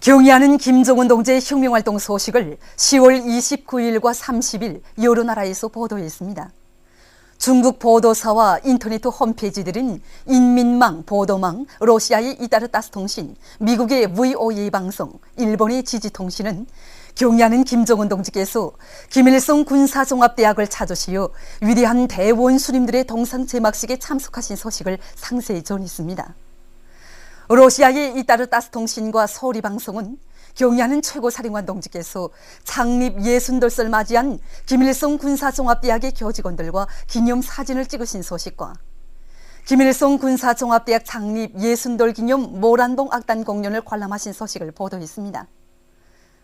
경의하는 김정은 동지의 혁명활동 소식을 10월 29일과 30일 여러 나라에서 보도했습니다. 중국 보도사와 인터넷 홈페이지들인 인민망, 보도망, 러시아의 이따르따스 통신, 미국의 VOA 방송, 일본의 지지통신은 경의하는 김정은 동지께서 김일성 군사종합대학을 찾으시어 위대한 대원수님들의 동상 제막식에 참석하신 소식을 상세히 전했습니다. 러시아의 이따르따스 통신과 소리 방송은 경의하는 최고사령관 동지께서 창립 60돌을 맞이한 김일성 군사종합대학의 교직원들과 기념사진을 찍으신 소식과 김일성 군사종합대학 창립 60돌 기념 모란봉 악단 공연을 관람하신 소식을 보도했습니다.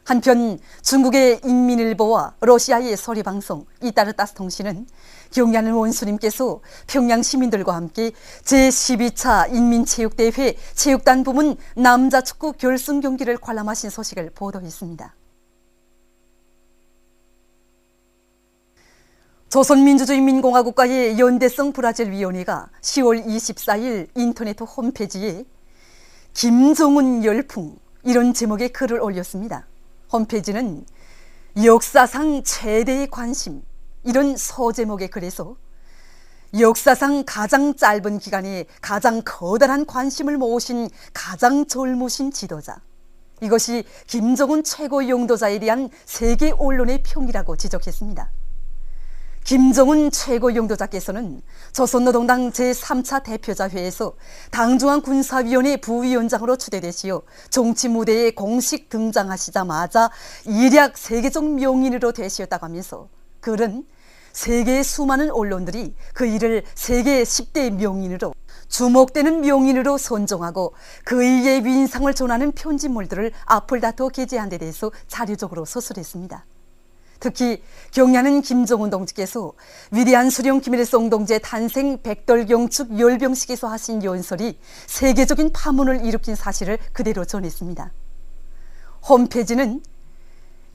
한편 중국의 인민일보와 러시아의 소리방송 이따르따스 통신은 경의하는 원수님께서 평양 시민들과 함께 제12차 인민체육대회 체육단 부문 남자축구 결승 경기를 관람하신 소식을 보도했습니다. 조선민주주의인민공화국과의 연대성 브라질위원회가 10월 24일 인터넷 홈페이지에 김정은 열풍 이런 제목의 글을 올렸습니다. 홈페이지는 역사상 최대의 관심 이런 소제목의 글에서 역사상 가장 짧은 기간에 가장 커다란 관심을 모으신 가장 젊으신 지도자, 이것이 김정은 최고 용도자에 대한 세계 언론의 평이라고 지적했습니다. 김정은 최고 용도자께서는 조선노동당 제3차 대표자회에서 당중앙군사위원회 부위원장으로 추대되시어 정치 무대에 공식 등장하시자마자 일약 세계적 명인으로 되시었다고 하면서 글은 세계의 수많은 언론들이 그 일을 세계 10대 명인으로 주목되는 명인으로 선정하고 그의 위인상을 전하는 편집물들을 앞을 다투어 게재한 데 대해서 자료적으로 서술했습니다. 특히 경의하는 김정은 동지께서 위대한 수령 김일성 동지의 탄생 100돌 경축 열병식에서 하신 연설이 세계적인 파문을 일으킨 사실을 그대로 전했습니다. 홈페이지는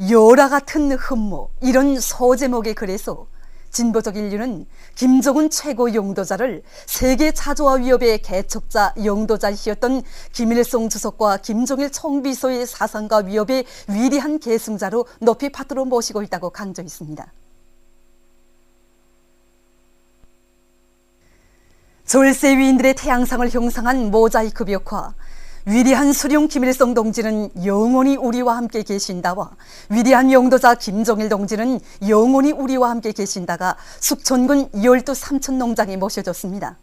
열화 같은 흠모 이런 소제목의 글에서 진보적 인류는 김정은 최고 용도자를 세계 차조와 위협의 개척자 용도자이셨던 김일성 주석과 김정일 총비서의 사상과 위협의 위대한 계승자로 높이 받들어 모시고 있다고 강조했습니다. 절세 위인들의 태양상을 형상한 모자이크 벽화 위대한 수령 김일성 동지는 영원히 우리와 함께 계신다와 위대한 용도자 김정일 동지는 영원히 우리와 함께 계신다가 숙천군 열두 삼천 농장에 모셔졌습니다.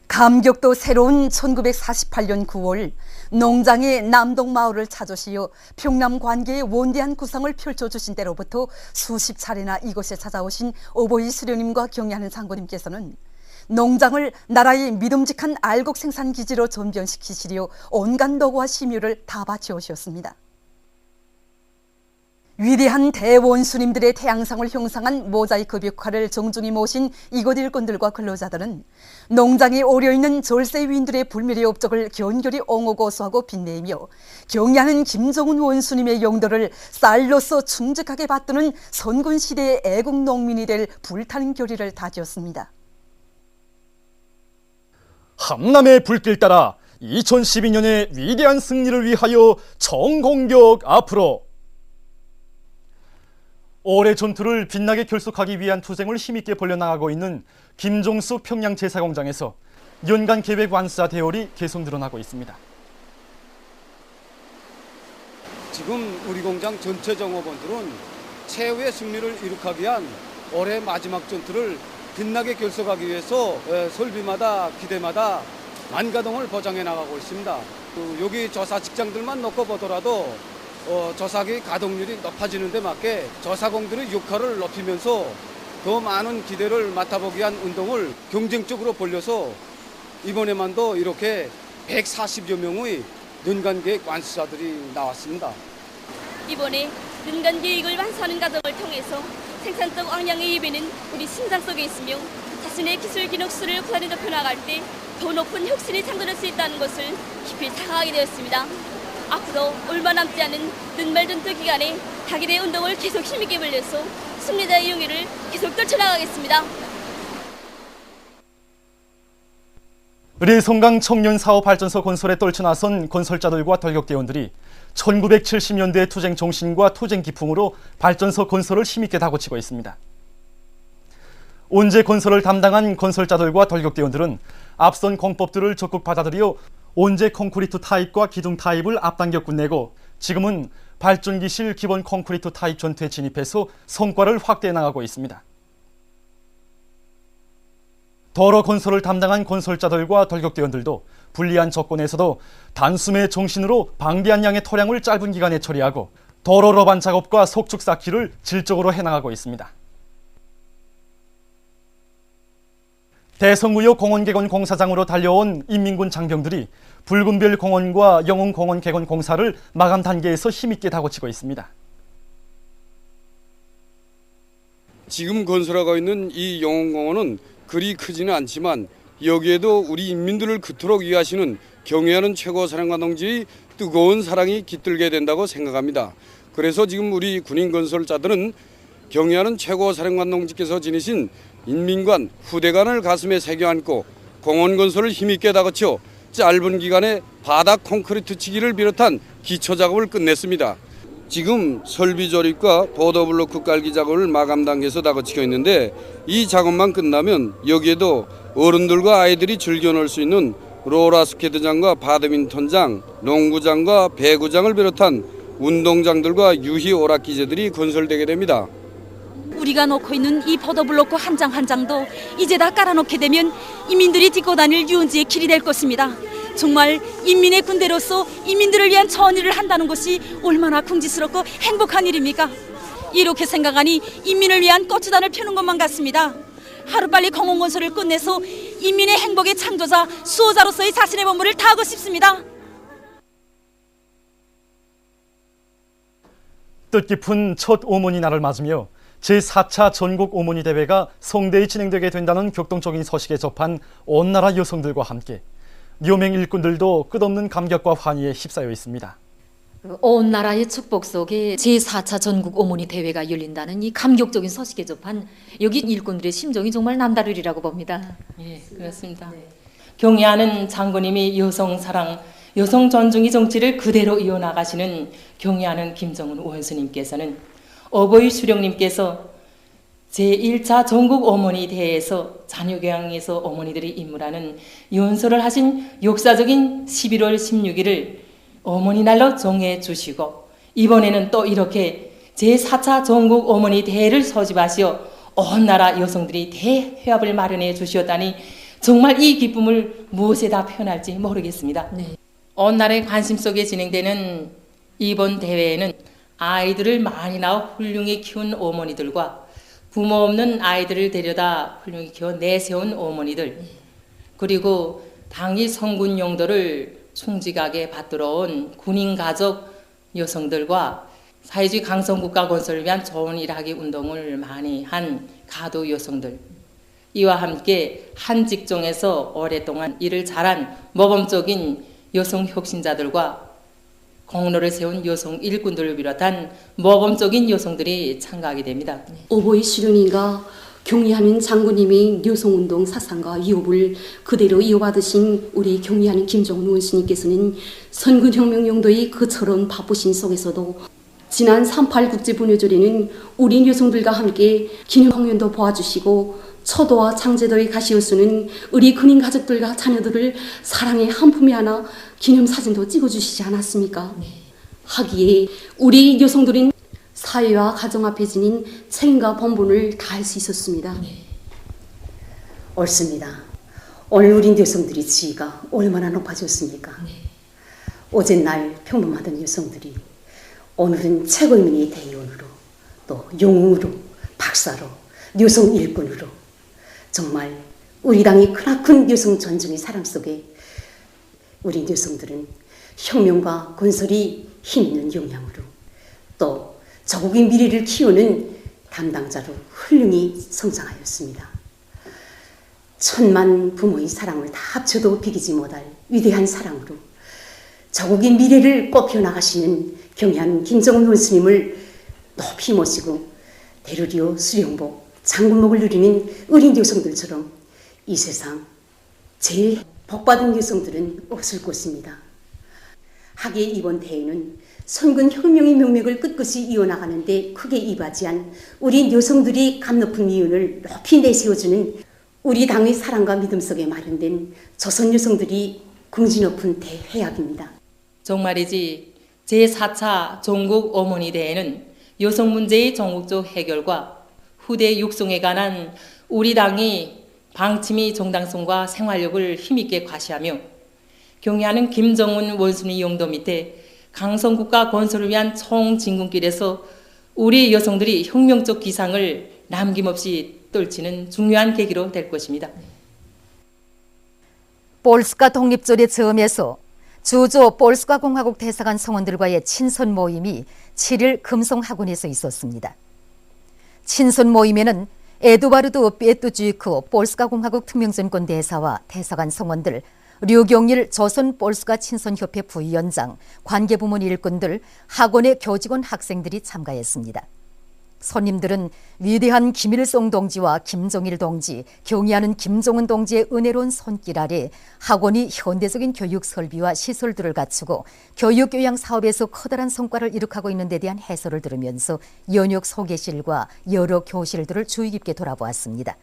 감격도 새로운 1948년 9월 농장의 남동마을을 찾으시어 평남 관계의 원대한 구상을 펼쳐주신 때로부터 수십 차례나 이곳에 찾아오신 오보이 수령님과 경의하는 장군님께서는 농장을 나라의 믿음직한 알곡 생산 기지로 전변시키시려 온갖 노고와 심유를 다 바쳐 오셨습니다. 위대한 대원수님들의 태양상을 형상한 모자이크 벽화를 정중히 모신 이곳 일꾼들과 근로자들은 농장에 오려있는 절세위인들의 불멸의 업적을 견결히 옹호고수하고 빛내며 경의하는 김정은 원수님의 용도를 쌀로서 충직하게 받드는 선군시대의 애국농민이 될 불타는 결의를 다지었습니다. 함남의 불길 따라 2012년의 위대한 승리를 위하여 총공격 앞으로. 올해 전투를 빛나게 결속하기 위한 투쟁을 힘있게 벌려나가고 있는 김종수 평양 제사공장에서 연간 계획 완수자 대열이 계속 늘어나고 있습니다. 지금 우리 공장 전체 종업원들은 최후의 승리를 이룩하기 위한 올해 마지막 전투를 빛나게 결속하기 위해서 설비마다 기대마다 만가동을 보장해 나가고 있습니다. 여기 조사 직장들만 놓고 보더라도 조사기 가동률이 높아지는 데 맞게 조사공들의 역할을 높이면서 더 많은 기대를 맡아보기 위한 운동을 경쟁적으로 벌려서 이번에만도 이렇게 140여 명의 연간계획 완수자들이 나왔습니다. 이번에 연간계획을 완수하는 과정을 통해서 생산적 역량의 예배는 우리 심장 속에 있으며 자신의 기술 기능수를 고단히 높여나갈 때 더 높은 혁신이 창조될 수 있다는 것을 깊이 자각하게 되었습니다. 앞으로 얼마 남지 않은 눈말 전투 기간에 닭일의 운동을 계속 힘있게 벌려서 승리자의 용의를 계속 떨쳐나가겠습니다. 의뢰송강 청년사업발전소 건설에 떨쳐나선 건설자들과 돌격대원들이 1970년대의 투쟁 정신과 투쟁 기풍으로 발전소 건설을 힘있게 다그치고 있습니다. 온재 건설을 담당한 건설자들과 돌격대원들은 앞선 공법들을 적극 받아들여 온재 콘크리트 타입과 기둥 타입을 앞당겨 끝내고 지금은 발전기실 기본 콘크리트 타입 전투에 진입해서 성과를 확대해 나가고 있습니다. 도로 건설을 담당한 건설자들과 돌격대원들도 불리한 조건에서도 단숨의 정신으로 방대한 양의 토량을 짧은 기간에 처리하고 도로 로반 작업과 속축 쌓기를 질적으로 해나가고 있습니다. 대성구역 공원 개건 공사장으로 달려온 인민군 장병들이 붉은별 공원과 영흥 공원 개건 공사를 마감 단계에서 힘있게 다그치고 있습니다. 지금 건설하고 있는 이 영흥공원은 그리 크지는 않지만 여기에도 우리 인민들을 그토록 위하시는 경애하는 최고사령관 동지의 뜨거운 사랑이 깃들게 된다고 생각합니다. 그래서 지금 우리 군인 건설자들은 경애하는 최고사령관 동지께서 지니신 인민관 후대관을 가슴에 새겨 안고 공원 건설을 힘있게 다그쳐 짧은 기간에 바닥 콘크리트 치기를 비롯한 기초 작업을 끝냈습니다. 지금 설비 조립과 보더블로크 깔기 작업을 마감 단계에서 다그치고 있는데 이 작업만 끝나면 여기에도 어른들과 아이들이 즐겨 놀 수 있는 롤러스케이트장과 바드민턴장, 농구장과 배구장을 비롯한 운동장들과 유희 오락기재들이 건설되게 됩니다. 우리가 놓고 있는 이 보더블로크 한 장 한 장도 이제 다 깔아놓게 되면 인민들이 딛고 다닐 유원지의 길이 될 것입니다. 정말 인민의 군대로서 인민들을 위한 전의를 한다는 것이 얼마나 궁지스럽고 행복한 일입니까? 이렇게 생각하니 인민을 위한 꽃주단을 펴는 것만 같습니다. 하루빨리 공원 건설을 끝내서 인민의 행복의 창조자, 수호자로서의 자신의 본분을 다하고 싶습니다. 뜻깊은 첫 어머니 날을 맞으며 제4차 전국 어머니 대회가 성대히 진행되게 된다는 격동적인 소식에 접한 온 나라 여성들과 함께 묘맹 일꾼들도 끝없는 감격과 환희에 휩싸여 있습니다. 온 나라의 축복 속에 제4차 전국 어머니 대회가 열린다는 이 감격적인 소식에 접한 여기 일꾼들의 심정이 정말 남다르리라고 봅니다. 예, 그렇습니다. 경애하는 장군님이 여성 사랑, 여성 존중의 정치를 그대로 이어나가시는 경애하는 김정은 원수님께서는 어버이 수령님께서 제1차 전국 어머니 대회에서 자녀교양에서 어머니들이 임무라는 연설을 하신 역사적인 11월 16일을 어머니 날로 정해 주시고 이번에는 또 이렇게 제4차 전국 어머니 대회를 소집하시어 온 나라 여성들이 대회합을 마련해 주시었다니 정말 이 기쁨을 무엇에다 표현할지 모르겠습니다. 네. 온 나라의 관심 속에 진행되는 이번 대회에는 아이들을 많이 낳아 훌륭히 키운 어머니들과 부모 없는 아이들을 데려다 훌륭히 키워 내세운 어머니들, 그리고 당시 성군 용도를 충직하게 받들어 온 군인 가족 여성들과 사회주의 강성국가 건설을 위한 좋은 일하기 운동을 많이 한 가도 여성들, 이와 함께 한 직종에서 오랫동안 일을 잘한 모범적인 여성 혁신자들과 공로를 세운 여성 일꾼들을 비롯한 모범적인 여성들이 참가하게 됩니다. 어버이 수령님과 경의하는 장군님의 여성운동 사상과 위협을 그대로 이어받으신 우리 경의하는 김정은 원수님께서는 선군혁명 용도의 그처럼 바쁘신 속에서도 지난 3.8 국제분유절에는 우리 여성들과 함께 기념공연도 보아주시고 초도와 창제도에 가시어서는 우리 군인 가족들과 자녀들을 사랑의 한 품에 안아 기념사진도 찍어주시지 않았습니까? 네. 하기에 우리 여성들은 사회와 가정 앞에 지닌 책임과 본분을 다할 수 있었습니다. 네. 옳습니다. 오늘 우리 여성들의 지위가 얼마나 높아졌습니까? 네. 어젯날 평범하던 여성들이 오늘은 최고인민의 대의원으로 또 영웅으로 박사로 여성 일꾼으로 정말 우리 당의 크나큰 여성 존중의 사랑 속에 우리 여성들은 혁명과 건설이 힘있는 역량으로 또 조국의 미래를 키우는 담당자로 훌륭히 성장하였습니다. 천만 부모의 사랑을 다 합쳐도 비기지 못할 위대한 사랑으로 조국의 미래를 꽃펴나가시는 경애한 김정은 원수님을 높이 모시고 대르리오 수령복 장군목을 누리는 어린 여성들처럼 이 세상 제일 복받은 여성들은 없을 것입니다. 하기에 이번 대회는 선군 혁명의 명맥을 끝끝이 이어나가는데 크게 이바지한 우리 여성들이 감 높은 미운을 높이 내세워주는 우리 당의 사랑과 믿음 속에 마련된 조선 여성들이 긍지 높은 대회약입니다. 정말이지 제4차 전국 어머니 대회는 여성 문제의 전국적 해결과 후대 육성에 관한 우리 당의 방침의 정당성과 생활력을 힘있게 과시하며 경의하는 김정은 원순위 용도 밑에 강성국가 건설을 위한 총진군길에서 우리 여성들이 혁명적 기상을 남김없이 떨치는 중요한 계기로 될 것입니다. 볼스카 독립조례 즈음에서 주조 볼스카 공화국 대사관 성원들과의 친선 모임이 7일 금성학원에서 있었습니다. 친선 모임에는 에두바르드 베투주이크 볼스카 공화국 특명전권 대사와 대사관 성원들, 류경일 조선 볼스카 친선협회 부위원장, 관계부문 일꾼들, 학원의 교직원 학생들이 참가했습니다. 손님들은 위대한 김일성 동지와 김정일 동지, 경의하는 김정은 동지의 은혜로운 손길 아래 학원이 현대적인 교육 설비와 시설들을 갖추고 교육교양 사업에서 커다란 성과를 이룩하고 있는 데 대한 해설을 들으면서 연역 소개실과 여러 교실들을 주의 깊게 돌아보았습니다.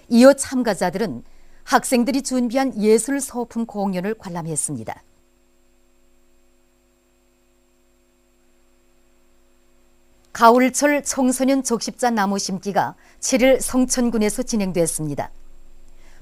이어 참가자들은 학생들이 준비한 예술 소품 공연을 관람했습니다. 가을철 청소년 적십자 나무 심기가 7일 성천군에서 진행됐습니다.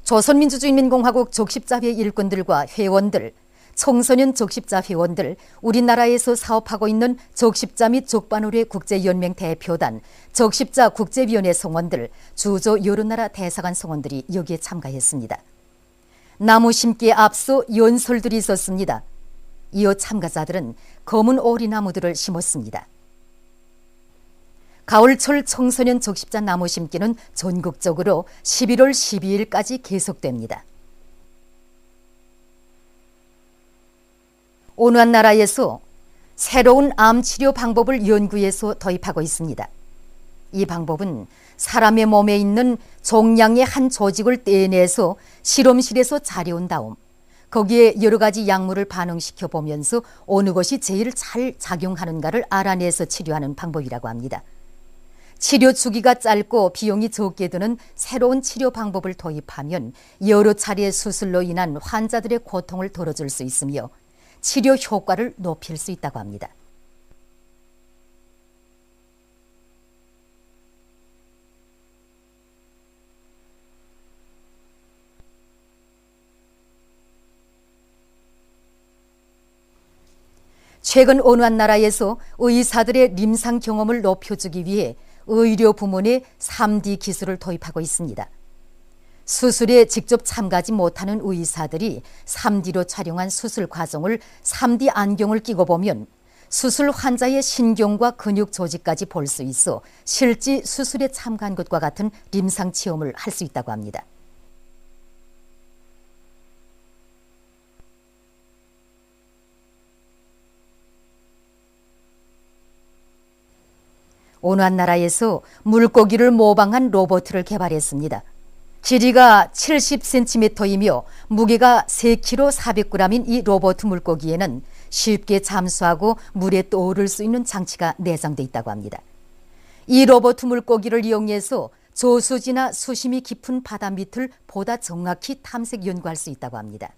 조선민주주의인민공화국 적십자회 일꾼들과 회원들, 청소년 적십자 회원들, 우리나라에서 사업하고 있는 적십자 및 적반의회 국제연맹 대표단, 적십자 국제위원회 성원들, 주조 여러 나라 대사관 성원들이 여기에 참가했습니다. 나무 심기에 앞서 연설들이 있었습니다. 이어 참가자들은 검은 오리나무들을 심었습니다. 가을철 청소년 적십자 나무 심기는 전국적으로 11월 12일까지 계속됩니다. 어느 한 나라에서 새로운 암 치료 방법을 연구해서 도입하고 있습니다. 이 방법은 사람의 몸에 있는 종양의 한 조직을 떼내서 실험실에서 자려온 다음 거기에 여러 가지 약물을 반응시켜 보면서 어느 것이 제일 잘 작용하는가를 알아내서 치료하는 방법이라고 합니다. 치료 주기가 짧고 비용이 적게 드는 새로운 치료 방법을 도입하면 여러 차례의 수술로 인한 환자들의 고통을 덜어줄 수 있으며 치료 효과를 높일 수 있다고 합니다. 최근 어느 한 나라에서 의사들의臨床경험을 높여주기 위해 의료 부문에 3D 기술을 도입하고 있습니다. 수술에 직접 참가하지 못하는 의사들이 3D로 촬영한 수술 과정을 3D 안경을 끼고 보면 수술 환자의 신경과 근육 조직까지 볼 수 있어 실제 수술에 참가한 것과 같은臨床체험을 할 수 있다고 합니다. 어느 한 나라에서 물고기를 모방한 로봇을 개발했습니다. 길이가 70cm이며 무게가 3kg 400g인 이 로봇 물고기에는 쉽게 잠수하고 물에 떠오를 수 있는 장치가 내장돼 있다고 합니다. 이 로봇 물고기를 이용해서 저수지나 수심이 깊은 바다 밑을 보다 정확히 탐색 연구할 수 있다고 합니다.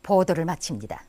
보도를 마칩니다.